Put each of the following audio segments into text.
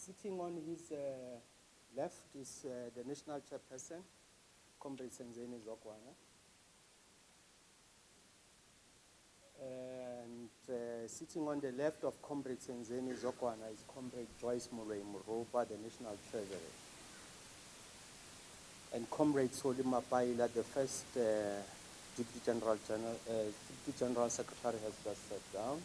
Sitting on his left is the national chairperson, Comrade Senzeni Zokwana. And sitting on the left of Comrade Senzeni Zokwana is Comrade Joyce Mulwey Muroba, the national treasurer. And Comrade Soli Mapaila, the first Deputy General Secretary, has just sat down.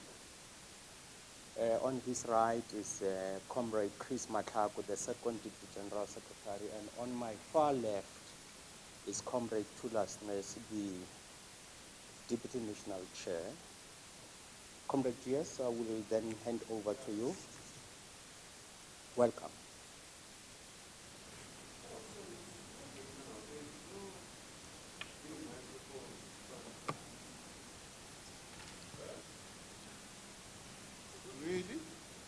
On his right is Comrade Chris Matlaku, the second Deputy General Secretary, and on my far left is Comrade Tulas Nes, the Deputy National Chair. Comrade GS, I will then hand over to you. Welcome.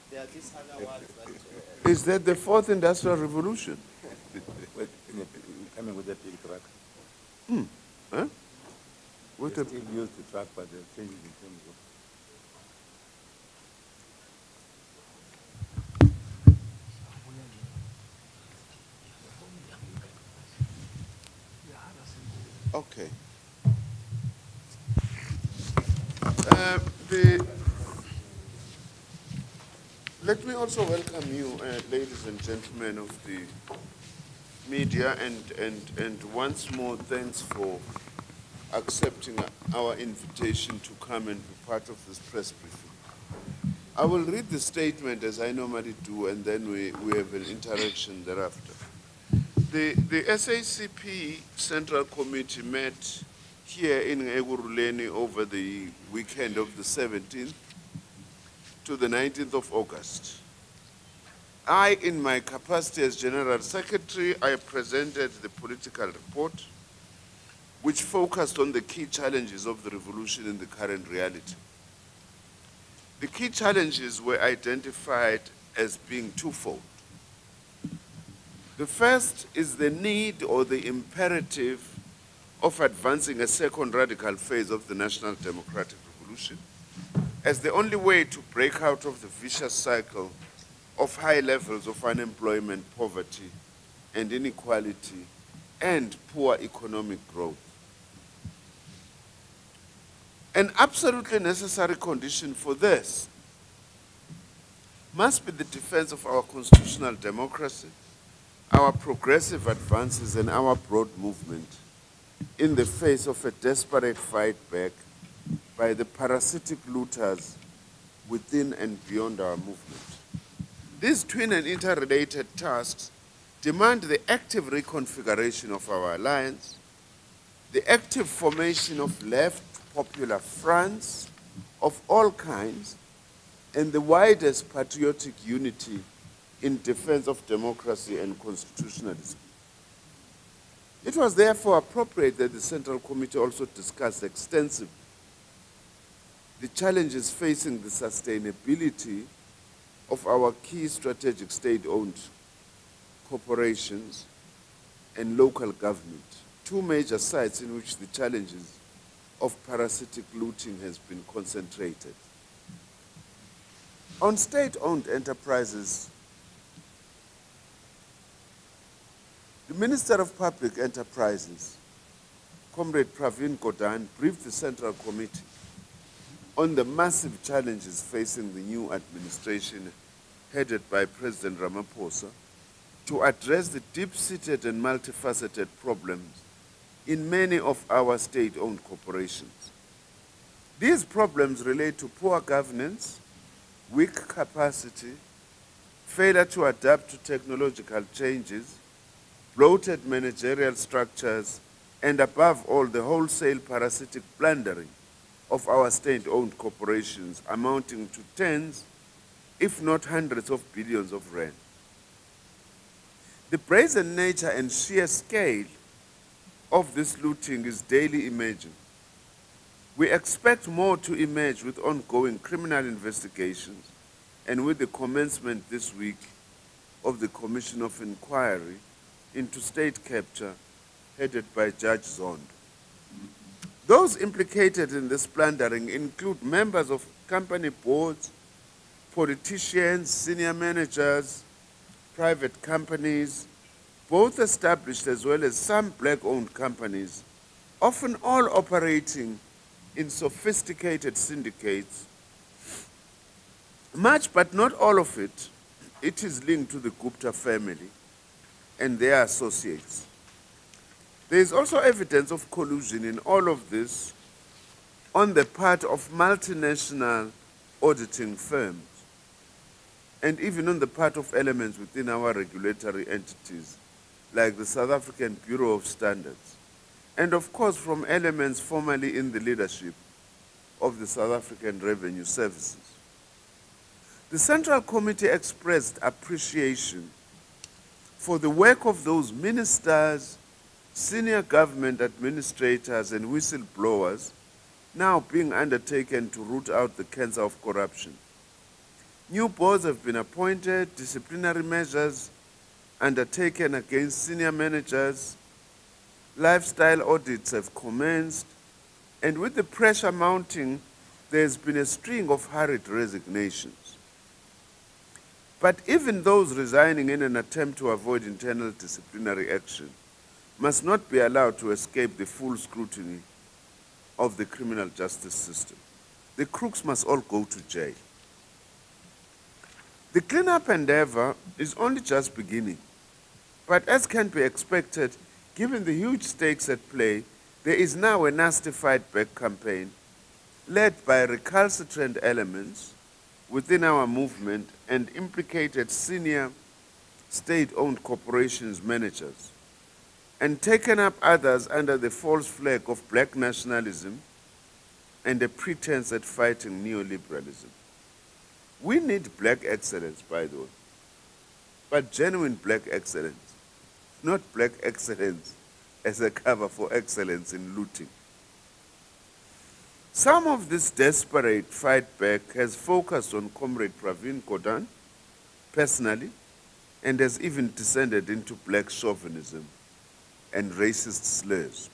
There are these other ones that... Is that the fourth industrial revolution? Coming with that big truck. Huh? What They a, still use the truck, but they're changing in terms of... okay. Let me also welcome you, ladies and gentlemen of the media, and once more thanks for accepting our invitation to come and be part of this press briefing. I will read the statement as I normally do, and then we have an interaction thereafter. The SACP Central Committee met here in Eguruleni over the weekend of the 17th to the 19th of August. I, in my capacity as General Secretary, I presented the political report, which focused on the key challenges of the revolution in the current reality. The key challenges were identified as being twofold. The first is the need or the imperative of advancing a second radical phase of the national democratic revolution as the only way to break out of the vicious cycle of high levels of unemployment, poverty, and inequality, and poor economic growth. An absolutely necessary condition for this must be the defense of our constitutional democracy, our progressive advances, and our broad movement in the face of a desperate fight back by the parasitic looters within and beyond our movement. These twin and interrelated tasks demand the active reconfiguration of our alliance, the active formation of left popular fronts of all kinds, and the widest patriotic unity in defense of democracy and constitutionalism. It was therefore appropriate that the Central Committee also discussed extensively the challenges facing the sustainability of our key strategic state-owned corporations and local government, two major sites in which the challenges of parasitic looting has been concentrated. On state-owned enterprises, the Minister of Public Enterprises, Comrade Pravin Gordhan, briefed the Central Committee on the massive challenges facing the new administration headed by President Ramaphosa to address the deep-seated and multifaceted problems in many of our state-owned corporations. These problems relate to poor governance, weak capacity, failure to adapt to technological changes, bloated managerial structures, and above all, the wholesale parasitic plundering of our state-owned corporations amounting to tens, if not hundreds of billions of rand. The brazen nature and sheer scale of this looting is daily emerging. We expect more to emerge with ongoing criminal investigations and with the commencement this week of the Commission of Inquiry into State Capture headed by Judge Zondo. Those implicated in this plundering include members of company boards, politicians, senior managers, private companies, both established as well as some black-owned companies, often all operating in sophisticated syndicates. Much, but not all of it, it is linked to the Gupta family and their associates. There is also evidence of collusion in all of this on the part of multinational auditing firms, and even on the part of elements within our regulatory entities, like the South African Bureau of Standards, and of course from elements formerly in the leadership of the South African Revenue Services. The Central Committee expressed appreciation for the work of those ministers, senior government administrators, and whistleblowers now being undertaken to root out the cancer of corruption. New boards have been appointed, disciplinary measures undertaken against senior managers, lifestyle audits have commenced, and with the pressure mounting, there has been a string of hurried resignations. But even those resigning in an attempt to avoid internal disciplinary action must not be allowed to escape the full scrutiny of the criminal justice system. The crooks must all go to jail. The cleanup endeavor is only just beginning, but as can be expected, given the huge stakes at play, there is now a nasty fight-back campaign led by recalcitrant elements within our movement and implicated senior state-owned corporations managers, and taken up others under the false flag of black nationalism and a pretense at fighting neoliberalism. We need black excellence, by the way, but genuine black excellence, not black excellence as a cover for excellence in looting. Some of this desperate fight back has focused on Comrade Pravin Gordhan personally, and has even descended into black chauvinism and racist slurs.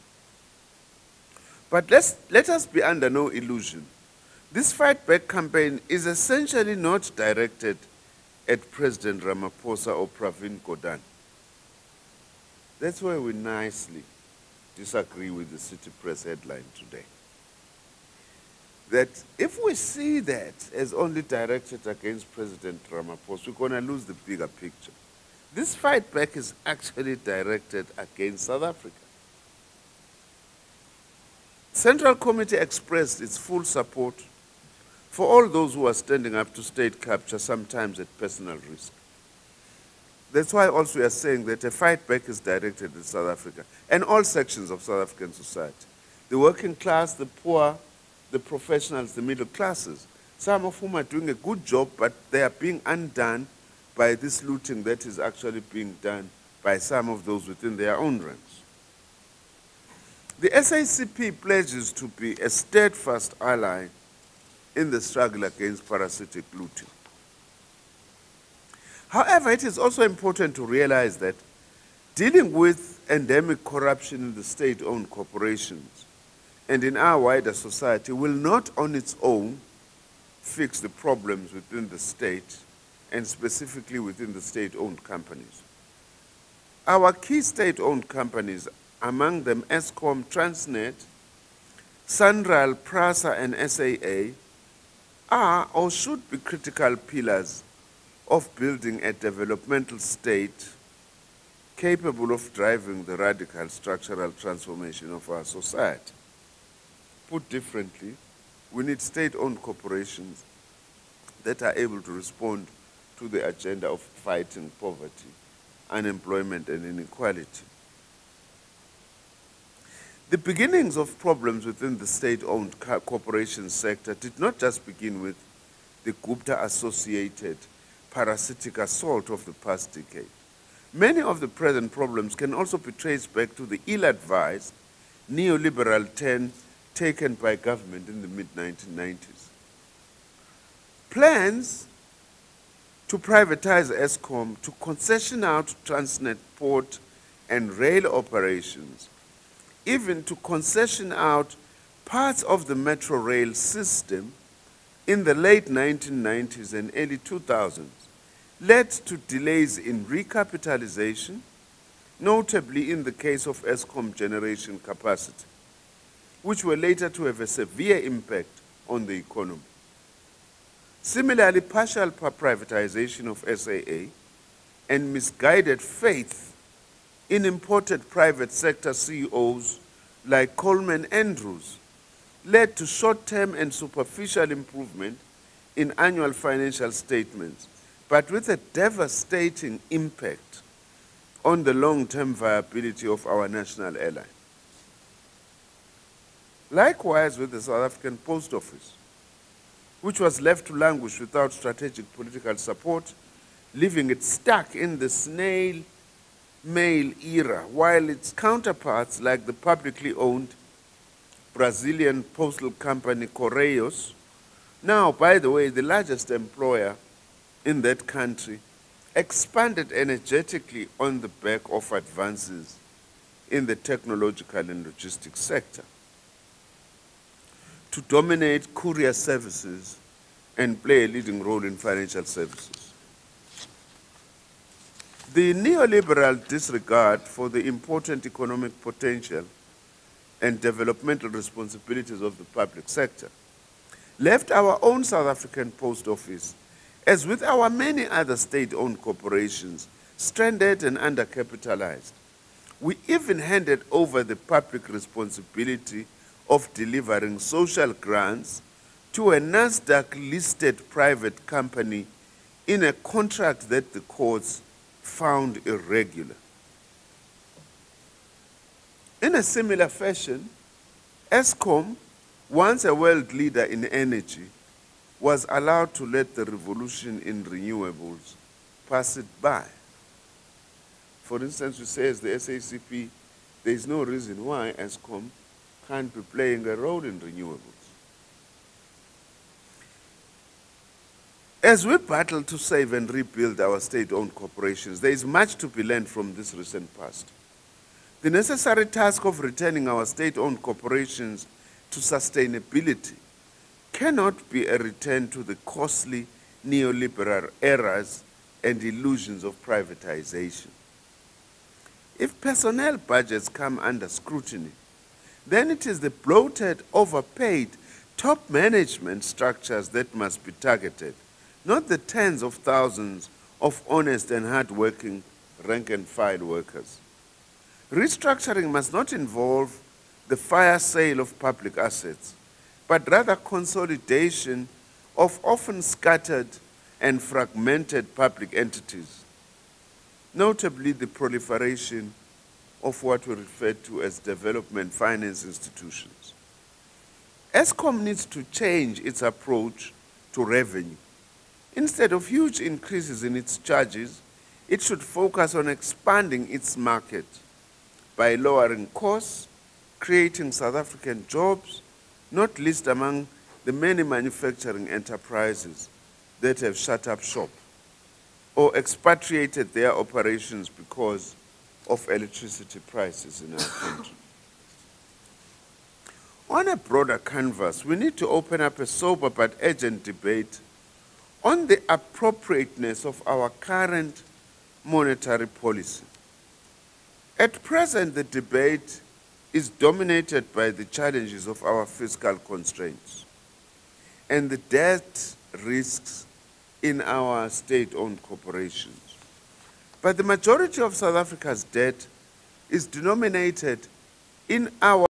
But let us be under no illusion. This fight back campaign is essentially not directed at President Ramaphosa or Pravin Gordhan. That's why we nicely disagree with the City Press headline today. That if we see that as only directed against President Ramaphosa, we're going to lose the bigger picture. This fight back is actually directed against South Africa. Central Committee expressed its full support for all those who are standing up to state capture, sometimes at personal risk. That's why also we are saying that a fight back is directed at South Africa and all sections of South African society. The working class, the poor, the professionals, the middle classes, some of whom are doing a good job, but they are being undone by this looting that is actually being done by some of those within their own ranks. The SACP pledges to be a steadfast ally in the struggle against parasitic looting. However, it is also important to realize that dealing with endemic corruption in the state-owned corporations and in our wider society will not on its own fix the problems within the state and specifically within the state-owned companies. Our key state-owned companies, among them Eskom, Transnet, Sanral, PRASA, and SAA, are or should be critical pillars of building a developmental state capable of driving the radical structural transformation of our society. Put differently, we need state-owned corporations that are able to respond to the agenda of fighting poverty, unemployment, and inequality. The beginnings of problems within the state-owned corporation sector did not just begin with the Gupta-associated parasitic assault of the past decade. Many of the present problems can also be traced back to the ill-advised neoliberal turn taken by government in the mid-1990s. Plans to privatize Eskom, to concession out Transnet port and rail operations, even to concession out parts of the metro rail system in the late 1990s and early 2000s, led to delays in recapitalization, notably in the case of Eskom generation capacity, which were later to have a severe impact on the economy. Similarly, partial privatization of SAA and misguided faith in imported private sector CEOs like Coleman Andrews led to short-term and superficial improvement in annual financial statements, but with a devastating impact on the long-term viability of our national airline. Likewise with the South African Post Office, which was left to languish without strategic political support, leaving it stuck in the snail mail era, while its counterparts like the publicly owned Brazilian postal company Correios, now, by the way, the largest employer in that country, expanded energetically on the back of advances in the technological and logistics sector to dominate courier services and play a leading role in financial services. The neoliberal disregard for the important economic potential and developmental responsibilities of the public sector left our own South African Post Office, as with our many other state-owned corporations, stranded and undercapitalized. We even handed over the public responsibility of delivering social grants to a NASDAQ-listed private company in a contract that the courts found irregular. In a similar fashion, Eskom, once a world leader in energy, was allowed to let the revolution in renewables pass it by. For instance, we say as the SACP, there is no reason why Eskom can't be playing a role in renewables. As we battle to save and rebuild our state-owned corporations, there is much to be learned from this recent past. The necessary task of returning our state-owned corporations to sustainability cannot be a return to the costly neoliberal errors and illusions of privatization. If personnel budgets come under scrutiny, then it is the bloated, overpaid, top management structures that must be targeted, not the tens of thousands of honest and hard-working rank-and-file workers. Restructuring must not involve the fire sale of public assets, but rather consolidation of often scattered and fragmented public entities, notably the proliferation of what we refer to as development finance institutions. Eskom needs to change its approach to revenue. Instead of huge increases in its charges, it should focus on expanding its market by lowering costs, creating South African jobs, not least among the many manufacturing enterprises that have shut up shop or expatriated their operations because of electricity prices in our country. On a broader canvas, we need to open up a sober but urgent debate on the appropriateness of our current monetary policy. At present, the debate is dominated by the challenges of our fiscal constraints and the debt risks in our state-owned corporations. But the majority of South Africa's debt is denominated in our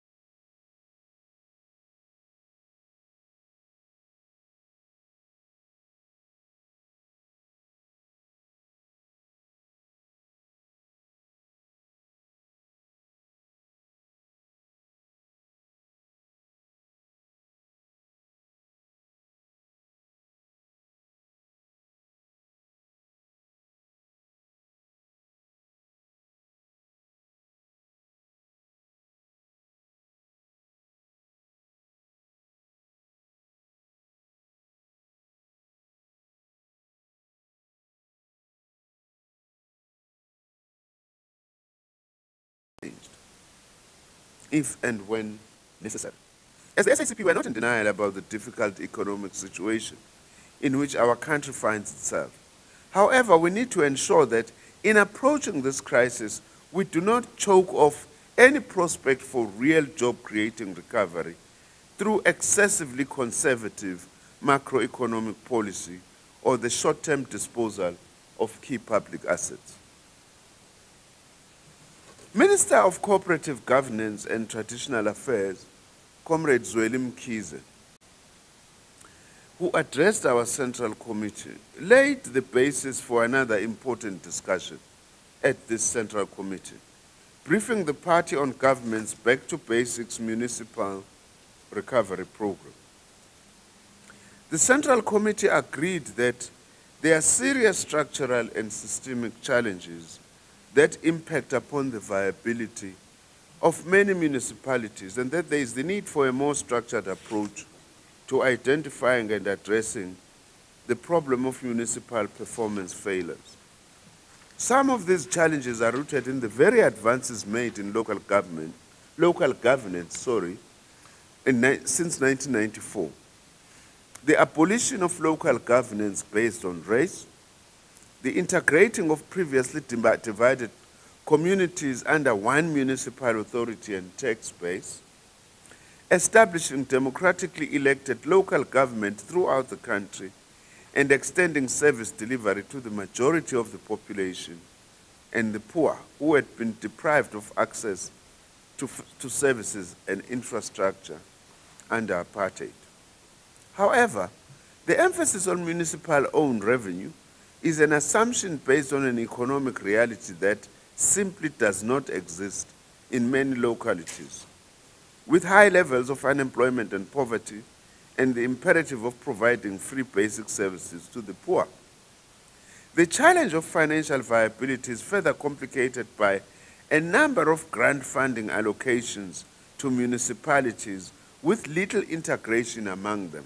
if and when necessary. As the SACP, we are not in denial about the difficult economic situation in which our country finds itself. However, we need to ensure that in approaching this crisis, we do not choke off any prospect for real job-creating recovery through excessively conservative macroeconomic policy or the short-term disposal of key public assets. Minister of Cooperative Governance and Traditional Affairs, Comrade Zweli Mkhize, who addressed our Central Committee, laid the basis for another important discussion at this Central Committee, briefing the party on government's Back to Basics Municipal Recovery Program. The Central Committee agreed that there are serious structural and systemic challenges that impact upon the viability of many municipalities, and that there is the need for a more structured approach to identifying and addressing the problem of municipal performance failures. Some of these challenges are rooted in the very advances made in local governance, since 1994. The abolition of local governance based on race, the integrating of previously divided communities under one municipal authority and tax base, establishing democratically elected local government throughout the country, and extending service delivery to the majority of the population and the poor who had been deprived of access to services and infrastructure under apartheid. However, the emphasis on municipal-owned revenue is an assumption based on an economic reality that simply does not exist in many localities, with high levels of unemployment and poverty, and the imperative of providing free basic services to the poor. The challenge of financial viability is further complicated by a number of grant funding allocations to municipalities with little integration among them.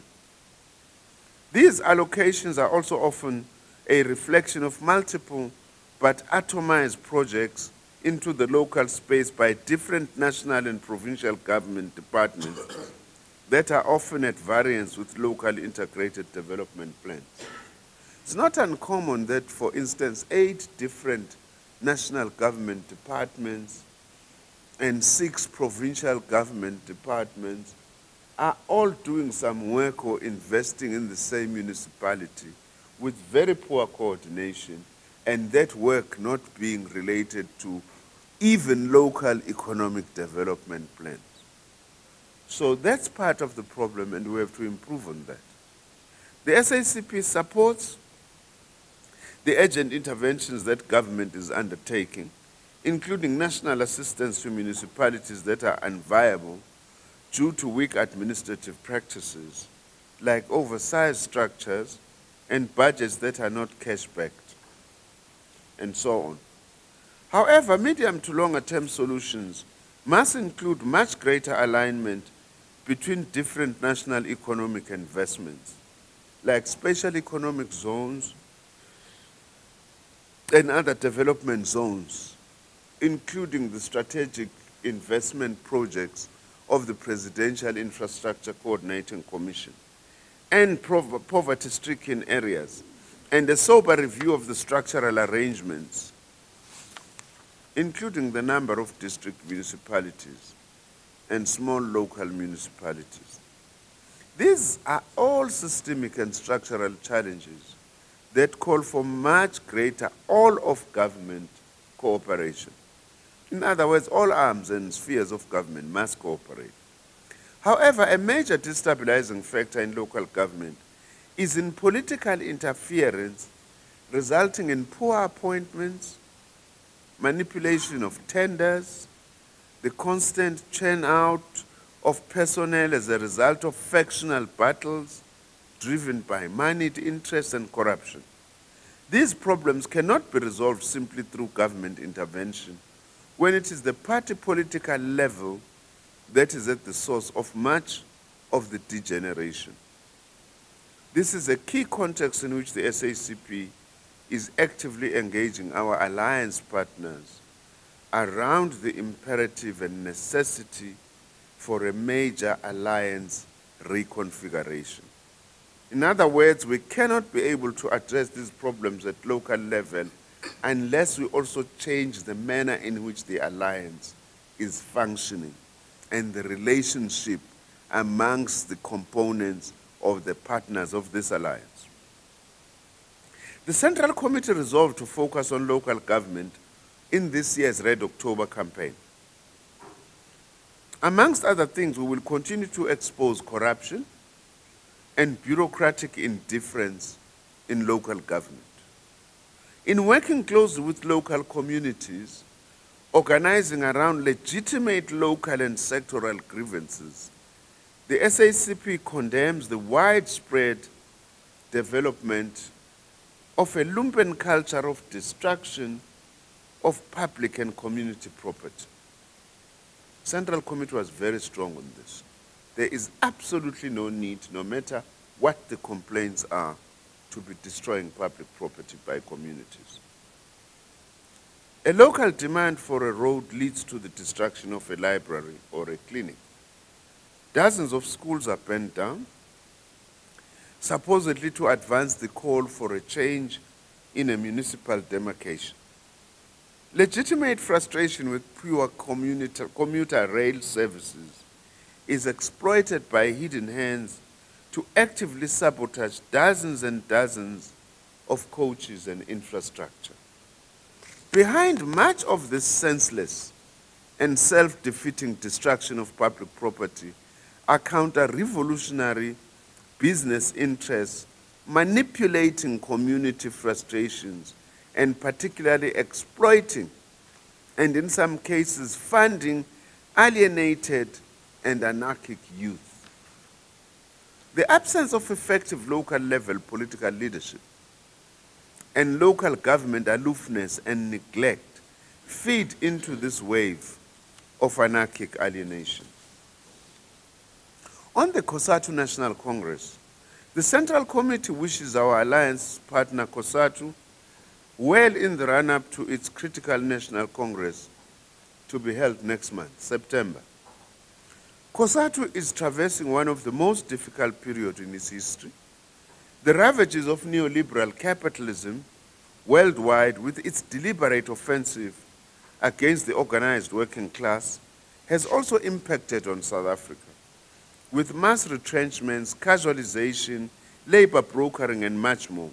These allocations are also often a reflection of multiple but atomized projects into the local space by different national and provincial government departments that are often at variance with local integrated development plans. It's not uncommon that, for instance, 8 different national government departments and 6 provincial government departments are all doing some work or investing in the same municipality with very poor coordination, and that work not being related to even local economic development plans. So that's part of the problem, and we have to improve on that. The SACP supports the urgent interventions that government is undertaking, including national assistance to municipalities that are unviable due to weak administrative practices, like oversized structures and budgets that are not cash-backed, and so on. However, medium to longer-term solutions must include much greater alignment between different national economic investments, like special economic zones and other development zones, including the strategic investment projects of the Presidential Infrastructure Coordinating Commission, and poverty-stricken areas, and a sober review of the structural arrangements, including the number of district municipalities and small local municipalities. These are all systemic and structural challenges that call for much greater all-of-government cooperation. In other words, all arms and spheres of government must cooperate. However, a major destabilizing factor in local government is in political interference resulting in poor appointments, manipulation of tenders, the constant churn out of personnel as a result of factional battles driven by moneyed interests and corruption. These problems cannot be resolved simply through government intervention, when it is the party political level that is at the source of much of the degeneration. This is a key context in which the SACP is actively engaging our alliance partners around the imperative and necessity for a major alliance reconfiguration. In other words, we cannot be able to address these problems at local level unless we also change the manner in which the alliance is functioning and the relationship amongst the components of the partners of this alliance. The Central Committee resolved to focus on local government in this year's Red October campaign. Amongst other things, we will continue to expose corruption and bureaucratic indifference in local government. In working closely with local communities, organizing around legitimate local and sectoral grievances, the SACP condemns the widespread development of a lumpen culture of destruction of public and community property. Central Committee was very strong on this. There is absolutely no need, no matter what the complaints are, to be destroying public property by communities. A local demand for a road leads to the destruction of a library or a clinic. Dozens of schools are burnt down, supposedly to advance the call for a change in a municipal demarcation. Legitimate frustration with pure commuter rail services is exploited by hidden hands to actively sabotage dozens and dozens of coaches and infrastructure. Behind much of this senseless and self-defeating destruction of public property are counter-revolutionary business interests manipulating community frustrations and particularly exploiting and in some cases funding alienated and anarchic youth. The absence of effective local level political leadership and local government aloofness and neglect feed into this wave of anarchic alienation. On the COSATU National Congress, the Central Committee wishes our alliance partner COSATU well in the run-up to its critical National Congress to be held next month, September. COSATU is traversing one of the most difficult periods in its history. The ravages of neoliberal capitalism worldwide, with its deliberate offensive against the organized working class, has also impacted on South Africa, with mass retrenchments, casualization, labor brokering, and much more.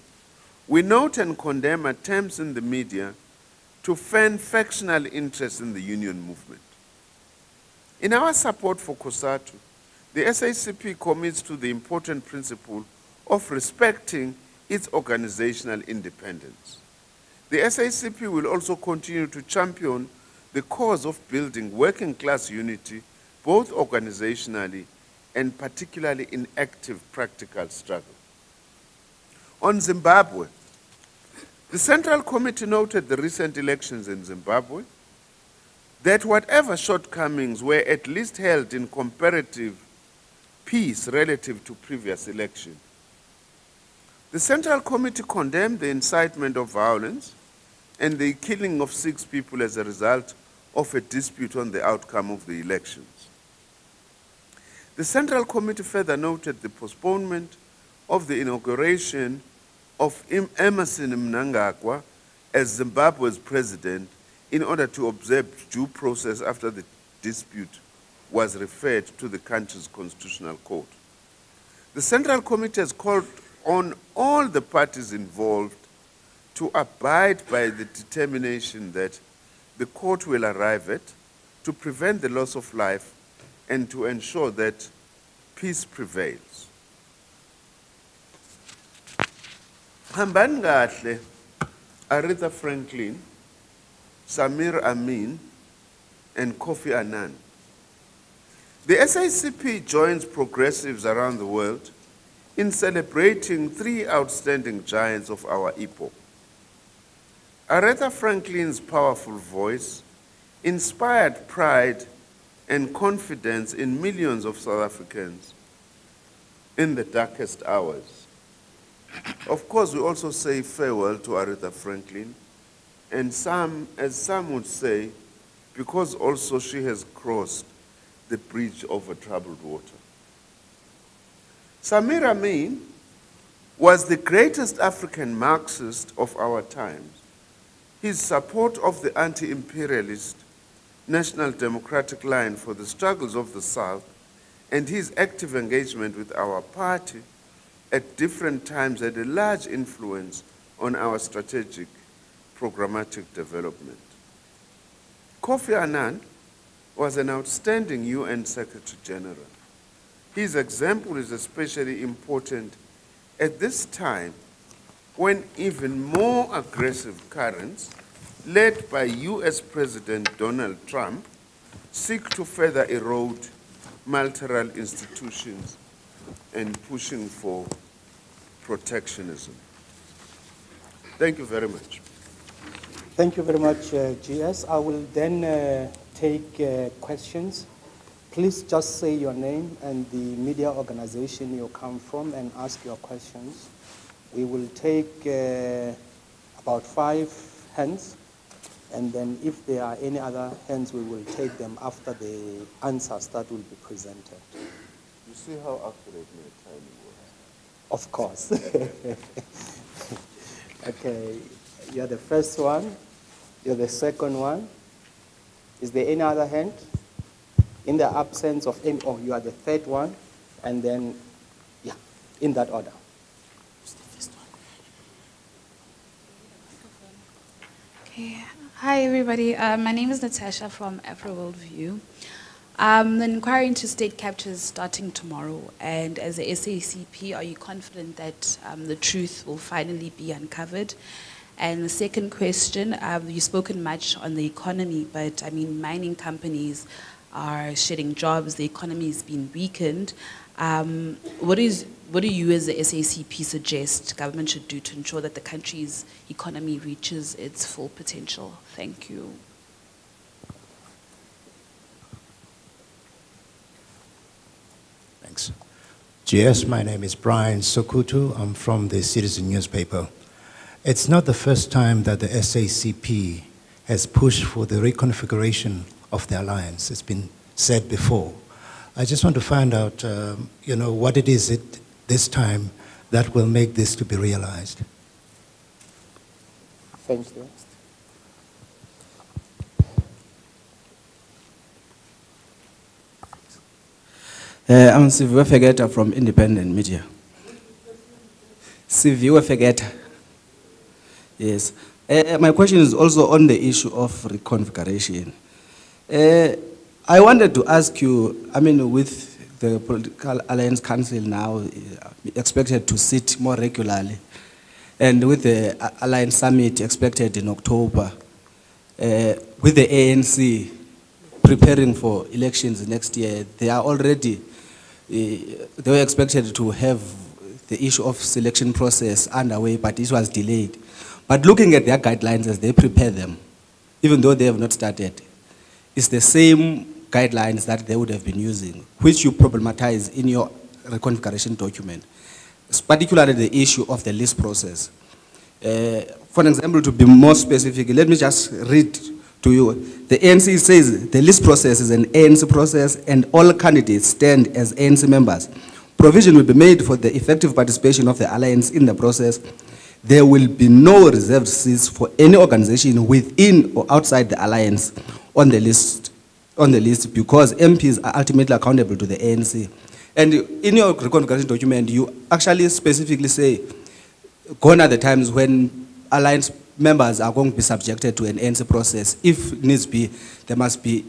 We note and condemn attempts in the media to fan factional interest in the union movement. In our support for COSATU, the SACP commits to the important principle of respecting its organizational independence. The SACP will also continue to champion the cause of building working class unity, both organizationally and particularly in active practical struggle. On Zimbabwe, the Central Committee noted the recent elections in Zimbabwe, that whatever shortcomings were at least held in comparative peace relative to previous elections. The Central Committee condemned the incitement of violence and the killing of 6 people as a result of a dispute on the outcome of the elections. The Central Committee further noted the postponement of the inauguration of Emmerson Mnangagwa as Zimbabwe's president in order to observe due process after the dispute was referred to the country's constitutional court. The Central Committee has called on all the parties involved to abide by the determination that the court will arrive at to prevent the loss of life and to ensure that peace prevails. Hambani kahle, Aretha Franklin, Samir Amin, and Kofi Annan. The SACP joins progressives around the world in celebrating 3 outstanding giants of our epoch. Aretha Franklin's powerful voice inspired pride and confidence in millions of South Africans in the darkest hours. Of course, we also say farewell to Aretha Franklin, and as some would say, because also she has crossed the bridge over troubled water. Samir Amin was the greatest African Marxist of our times. His support of the anti-imperialist National Democratic line for the struggles of the South and his active engagement with our party at different times had a large influence on our strategic programmatic development. Kofi Annan was an outstanding UN Secretary General. His example is especially important at this time when even more aggressive currents, led by US President Donald Trump, seek to further erode multilateral institutions and pushing for protectionism. Thank you very much. Thank you very much, GS. I will then take questions. Please just say your name and the media organization you come from and ask your questions. We will take about 5 hands, and then if there are any other hands, we will take them after the answers that will be presented. You see how accurate my timing was? Of course. Okay, you're the first one. You're the second one. Is there any other hand? In the absence of any, oh, you are the third one, and then, yeah, in that order. Okay. Hi, everybody. My name is Natasha from Afro Worldview. The inquiry into state capture is starting tomorrow, and as a SACP, are you confident that the truth will finally be uncovered? And the second question, you've spoken much on the economy, but I mean, mining companies are shedding jobs, the economy is being weakened. What do you as the SACP suggest government should do to ensure that the country's economy reaches its full potential? Thank you. Thanks. GS, my name is Brian Sokutu. I'm from the Citizen newspaper. It's not the first time that the SACP has pushed for the reconfiguration of the alliance. It's been said before. I just want to find out, what it is this time that will make this to be realized. Thank you. I'm Siviwe Fegeta from Independent Media. Siviwe Fegeta. Yes. My question is also on the issue of reconfiguration. I wanted to ask you, I mean, with the Political Alliance Council now expected to sit more regularly, and with the Alliance Summit expected in October, with the ANC preparing for elections next year, they are already, they were expected to have the issue of selection process underway, but this was delayed. But looking at their guidelines as they prepare them, even though they have not started, it's the same guidelines that they would have been using, which you problematize in your reconfiguration document. It's particularly the issue of the list process. For example, to be more specific, let me just read to you. The ANC says the list process is an ANC process and all candidates stand as ANC members. Provision will be made for the effective participation of the alliance in the process. There will be no reserved seats for any organization within or outside the alliance on the list because MPs are ultimately accountable to the ANC. And in your reconfiguration document, you actually specifically say, gone are the times when alliance members are going to be subjected to an ANC process. If needs be, there must be,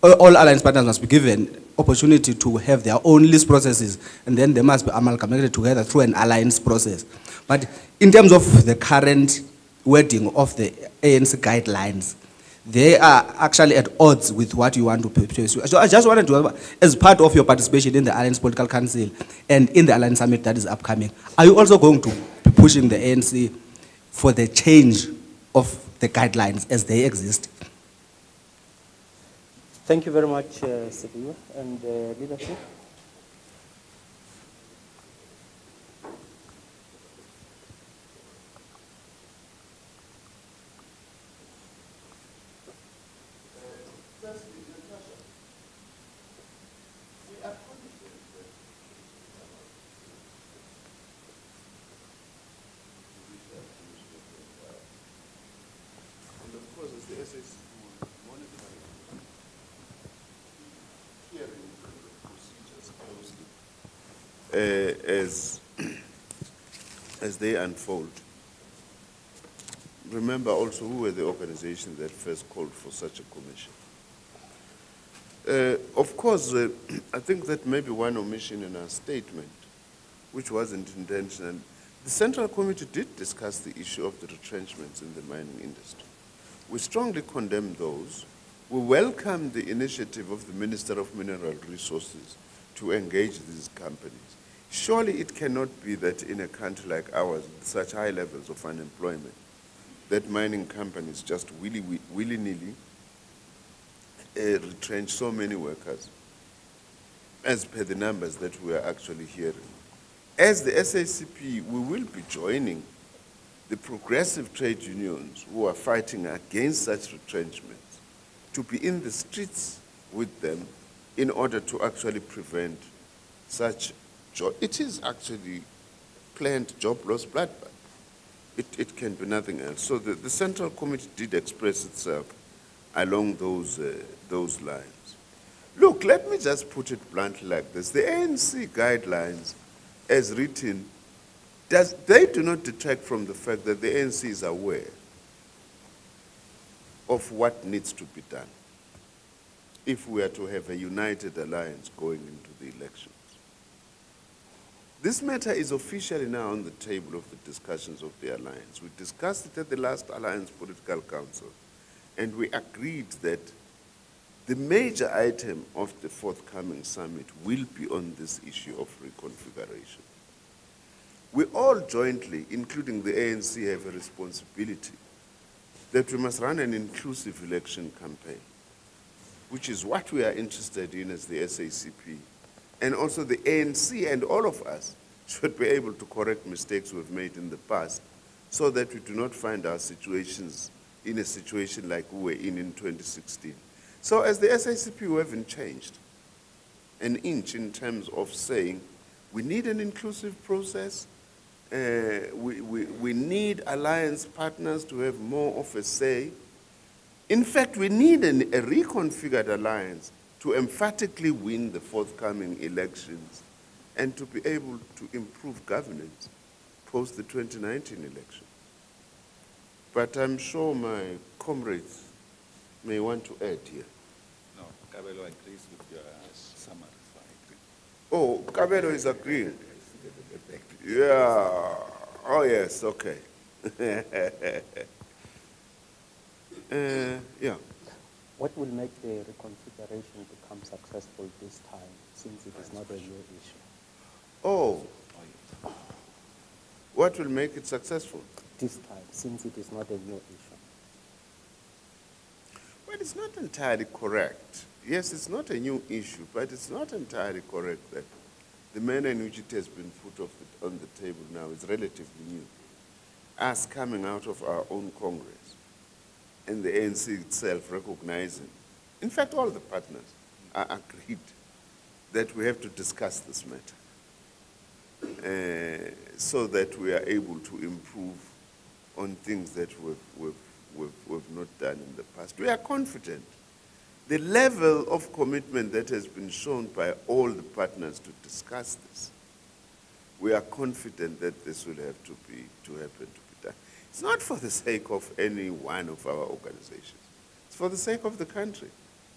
all alliance partners must be given opportunity to have their own list processes, and then they must be amalgamated together through an alliance process. But in terms of the current wording of the ANC guidelines, they are actually at odds with what you want to pursue. So I just wanted to, as part of your participation in the Alliance Political Council and in the Alliance Summit that is upcoming, are you also going to be pushing the ANC for the change of the guidelines as they exist? Thank you very much, Sibiwa, and leadership. course, the SACP will monitor hearing procedures closely as they unfold. Remember also who were the organizations that first called for such a commission. Of course, I think that maybe one omission in our statement, which wasn't intentional. The Central Committee did discuss the issue of the retrenchments in the mining industry. We strongly condemn those. We welcome the initiative of the Minister of Mineral Resources to engage these companies. Surely it cannot be that in a country like ours, with such high levels of unemployment, that mining companies just willy-nilly retrench so many workers, as per the numbers that we are actually hearing. As the SACP, we will be joining the progressive trade unions who are fighting against such retrenchments to be in the streets with them in order to actually prevent such job. It is actually planned job loss bloodbath. It can be nothing else. So the Central Committee did express itself along those lines. Look, let me just put it bluntly like this. The ANC guidelines, as written, they do not detract from the fact that the ANC is aware of what needs to be done if we are to have a united alliance going into the elections. This matter is officially now on the table of the discussions of the alliance. We discussed it at the last Alliance Political Council, and we agreed that the major item of the forthcoming summit will be on this issue of reconfiguration. We all jointly, including the ANC, have a responsibility that we must run an inclusive election campaign, which is what we are interested in as the SACP. And also the ANC and all of us should be able to correct mistakes we've made in the past so that we do not find our situations in a situation like we were in 2016. So as the SACP, we haven't changed an inch in terms of saying we need an inclusive process. We need alliance partners to have more of a say. In fact, we need a reconfigured alliance to emphatically win the forthcoming elections and to be able to improve governance post the 2019 election. But I'm sure my comrades may want to add here. No, Kabelo agrees with your summary, so I agree. Oh, Kabelo is agreeing. Yeah. Oh, yes, okay. Yeah. What will make the reconfiguration become successful this time, since it is not a new issue? Oh. What will make it successful? This time, since it is not a new issue. Well, it's not entirely correct. Yes, it's not a new issue, but it's not entirely correct that the manner in which it has been put on the table now is relatively new. Us coming out of our own Congress and the ANC itself recognizing, in fact, all the partners are agreed that we have to discuss this matter so that we are able to improve on things that we've not done in the past. We are confident. The level of commitment that has been shown by all the partners to discuss this, we are confident that this will have to happen. It's not for the sake of any one of our organizations. It's for the sake of the country.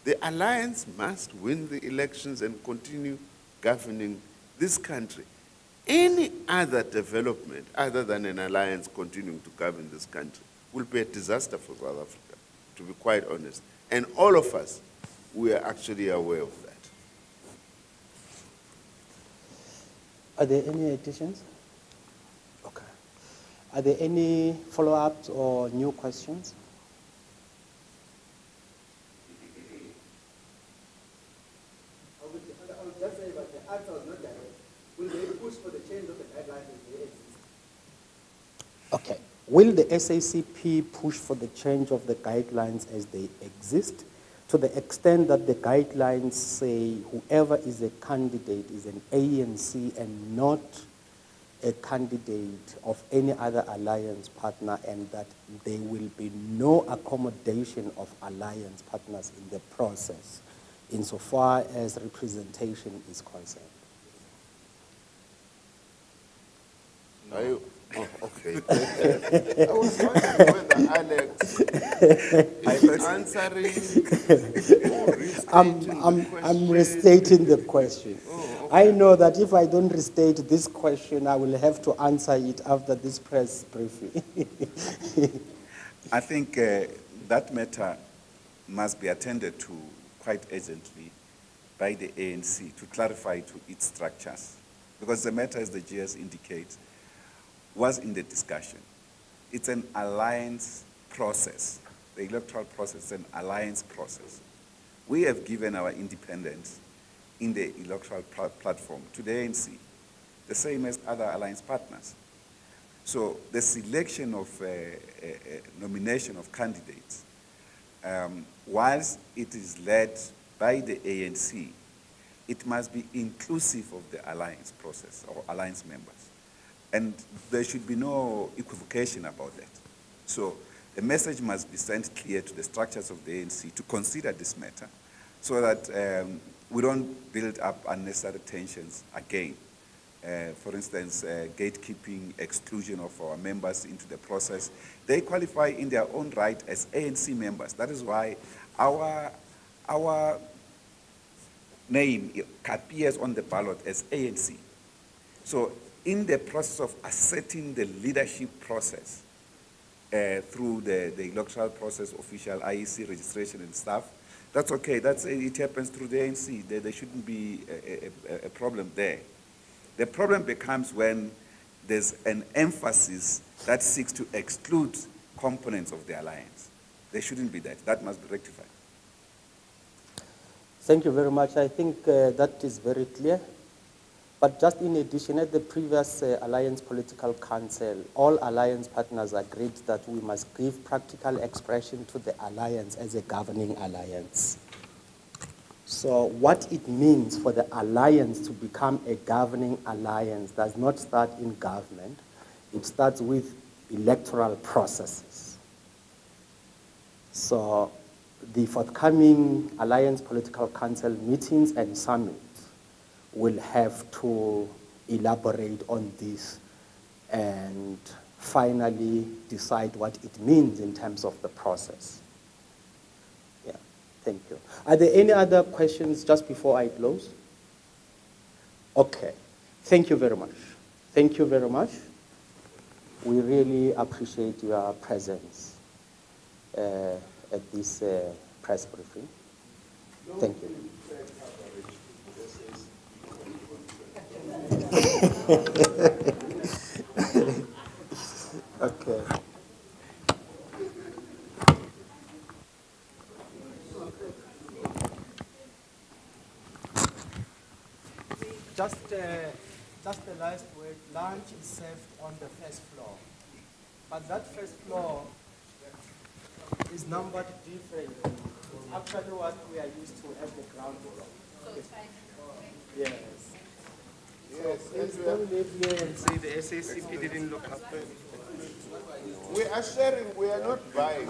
The alliance must win the elections and continue governing this country. Any other development other than an alliance continuing to govern this country will be a disaster for South Africa, to be quite honest. And all of us, we are actually aware of that. Are there any additions? Okay. Are there any follow-ups or new questions? I would just say that the answer was not direct. Will they push for the change of the guidelines as they exist? Okay. Will the SACP push for the change of the guidelines as they exist, to the extent that the guidelines say whoever is a candidate is an ANC and not a candidate of any other alliance partner, and that there will be no accommodation of alliance partners in the process insofar as representation is concerned. Oh, okay. I was wondering whether Alex is answering or restating the question. I'm restating the question. Oh, I know that if I don't restate this question, I will have to answer it after this press briefing. I think that matter must be attended to quite urgently by the ANC to clarify to its structures. Because the matter, as the GS indicates, was in the discussion. It's an alliance process. The electoral process is an alliance process. We have given our independence in the electoral platform to the ANC, the same as other alliance partners. So the selection of nomination of candidates, whilst it is led by the ANC, it must be inclusive of the alliance process or alliance members. And there should be no equivocation about that. So the message must be sent clear to the structures of the ANC to consider this matter so that we don't build up unnecessary tensions again. For instance, gatekeeping, exclusion of our members into the process. They qualify in their own right as ANC members. That is why our name appears on the ballot as ANC. So in the process of asserting the leadership process through the electoral process, official IEC registration and stuff, that's okay. It happens through the ANC. There shouldn't be a problem there. The problem becomes when there's an emphasis that seeks to exclude components of the alliance. There shouldn't be that. That must be rectified. Thank you very much. I think that is very clear. But just in addition, at the previous Alliance Political Council, all alliance partners agreed that we must give practical expression to the alliance as a governing alliance. So what it means for the alliance to become a governing alliance does not start in government. It starts with electoral processes. So the forthcoming Alliance Political Council meetings and summits will have to elaborate on this and finally decide what it means in terms of the process. Yeah, thank you. Are there any other questions just before I close? Okay, thank you very much. Thank you very much. We really appreciate your presence at this press briefing. Thank you. Okay. Just the last word, lunch is served on the first floor. But that first floor is numbered differently. It's actually what we are used to as the ground floor. So it's fine. Yes. Yes, Please don't leave here and See, the SACP didn't look up. we are sharing, we are not buying.